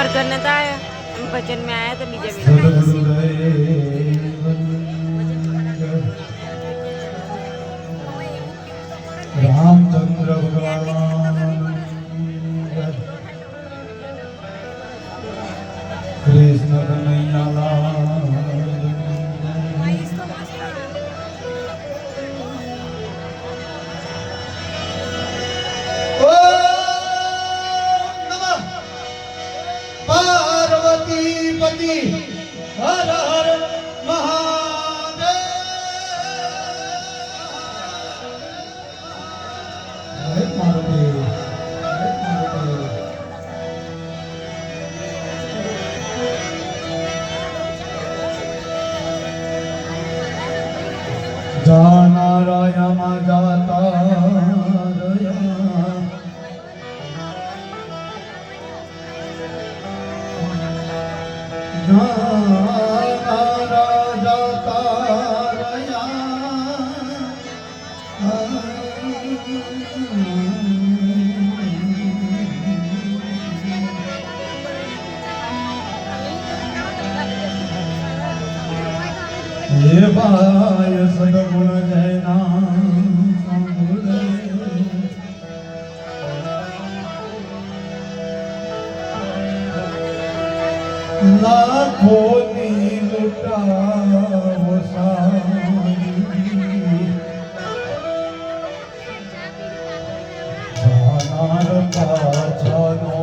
हमारे घर ने था हम भजन में आया था बीजा रामचंद्र भगवान कृष्ण कन्हैया लाल पार्वती पति हर हर महादेव हरे महादेव जाना राया मा जाता रया ये बाय सदगुण जैना लाखों नी लुटा वो सारी जानार का जानो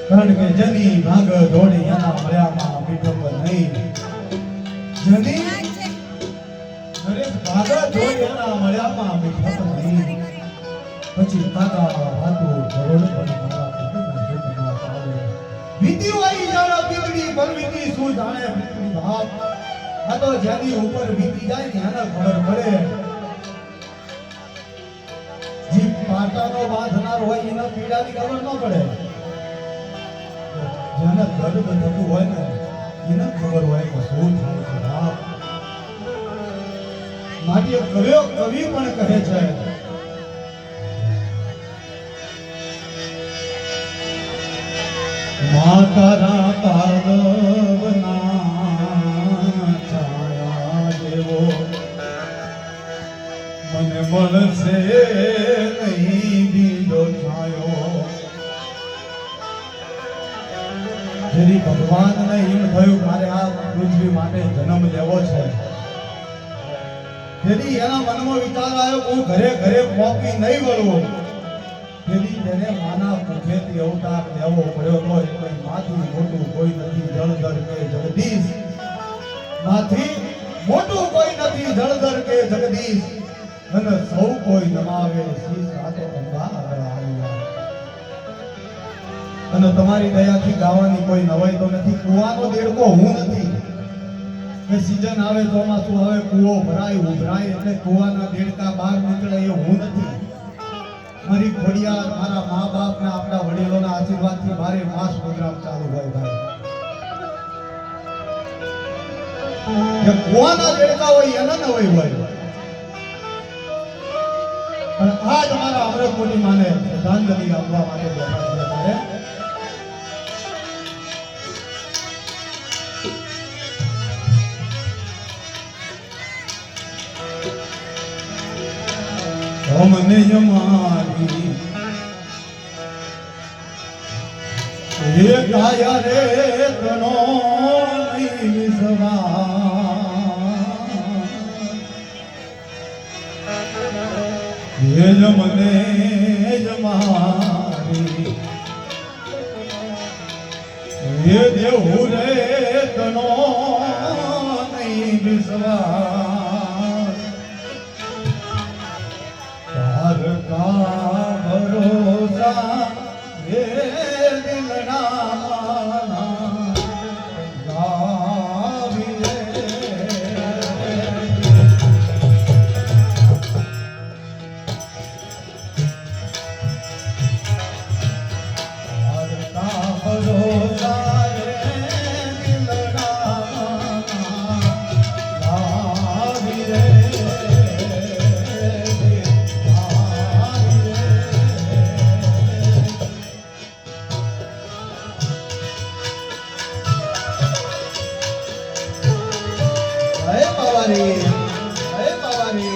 कारण के जनी भाग दौड़ी याना मर्या मां पीठो पर नहीं जनी अरे भाग दौड़ी याना मर्या मां पीठो पर नहीं પછી કાકા હાથો કરોડ પર મારા પતિના જોગમાં આવે વીતી વાઈ જાણા પીતડી પરવીતી સુ જાણે પીતડી ભાપ આ તો જ્યાંની ઉપર વીતી જાય ત્યાંના ખબર પડે જી પાટાનો બાંધનાર હોય એના પીડાની ખબર ન પડે જેને દર્દ થતું હોય ને એને ખબર હોય કે શું થાય છે બાપ માટે કવિ પણ કહે છે मातारा पार्वना छाया देवो मन मन से नहीं बीजो छायो यदि भगवान ने एम थયું મારે આ પૃથ્વી માટે જન્મ લેવો છે यदि એના મનમાં વિચાર આવ્યો હું ઘરે ઘરે પોકી નહીં વળવું यदि તેને માના મુખેથી અવતાર લેવો પડ્યો તો એટલે માથી મોટું કોઈ નથી જળધર કે જગદીશ માથી મોટું કોઈ નથી જળધર કે જગદીશ અને સૌ કોઈ નમાવે શ્રી સાથે ગંગા આગળ આવ્યા અને તમારી દયાથી ગાવાની કોઈ નવાઈ તો નથી કુવાનો દેડકો હું નથી કે સીઝન આવે ચોમાસું આવે કુવો ભરાય ઉભરાય એટલે કુવાના દેડકા બહાર નીકળે એ હું નથી મારી ખોડિયાર મારા મા બાપ ને આપણા વડીલોના આશીર્વાદથી મારે માસ પ્રોગ્રામ ચાલુ હોય ભાઈ કે કુવાના દેડકા હોય એના ન હોય પણ આજ અમારા અમરકોટી માને શ્રદ્ધાંજલિ આપવા માટે બેઠા છે ત્યારે हमने हमारी ये काया रे तनो नहीं विसवा ये जमने जमारी ये देहु रे तनो नहीं विसवा का भरोसा ये दिलना બાવારી હે બાવારી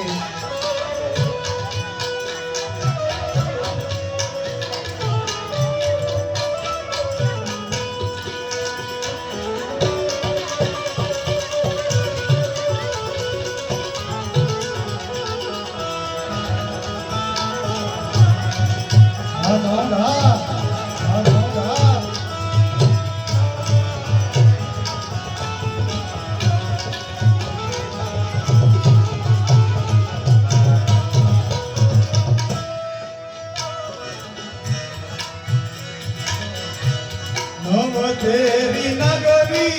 तेरी नगरी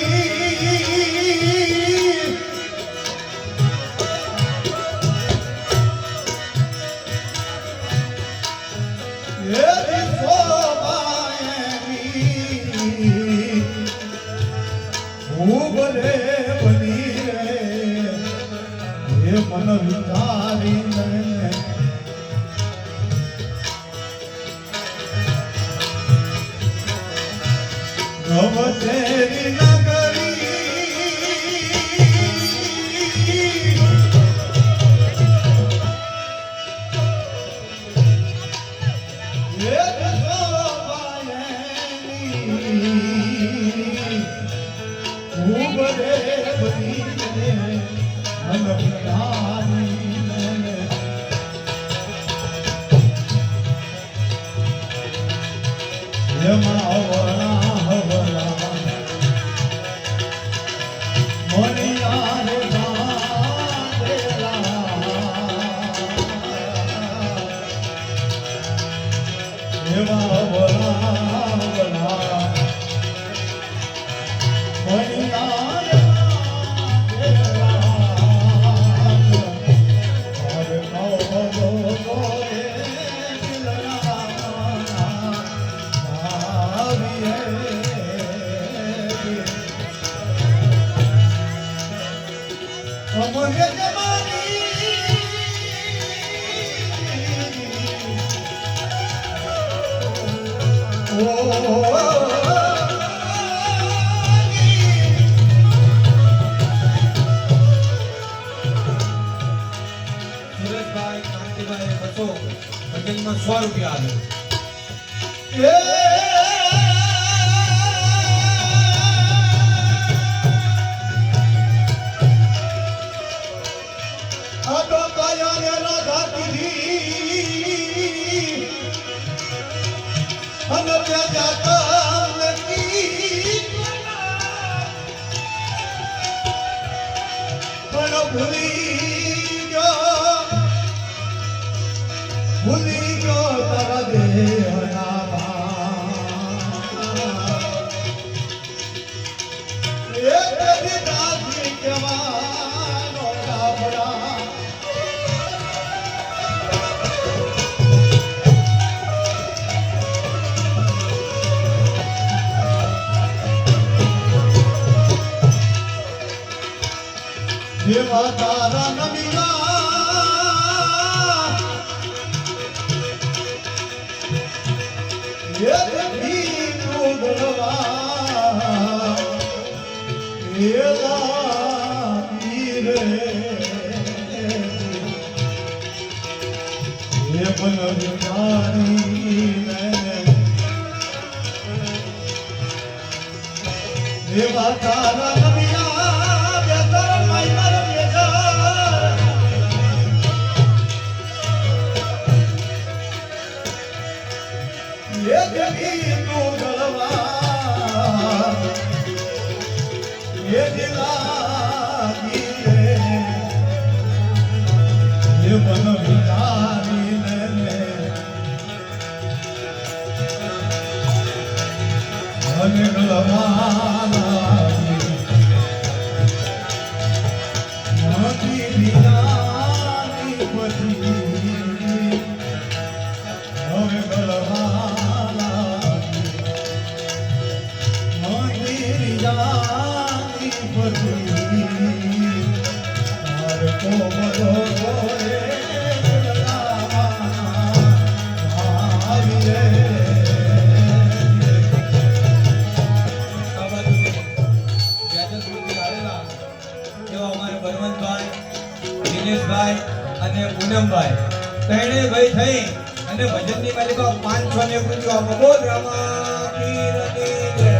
तेरी शोभाएगी खूब रे बनी रे ये मन विचारी अब तेरी नगरी ये खूब रे बनी मन प्यारी ये मावला સુરેશભાઈ કાંતિભાઈ બસો ભજનમાં 100 રૂપિયા ભૂલી ગયો તારા દેવા તારા નમીના ये देखी गलवा ये रे ये बन जानी ये तारा नबिया बेतर माइनर ये देखी तू गलवा ये दिला रे ये मन विचारी ले मन गलवा मोती दिलानी पति હવે ગલવા મંદિર જાની પતિ માર કો મધો રે આવી રે આ બાજુ વ્યાજસ્મૃતિ આવેલા એવા અમારે બળવંતભાઈ દિનેશભાઈ અને પૂનમભાઈ ત્રણેય ભાઈ થઈ અને ભજનની માલિકા 500 ને રૂપિયા બોલ રામા પીરની જય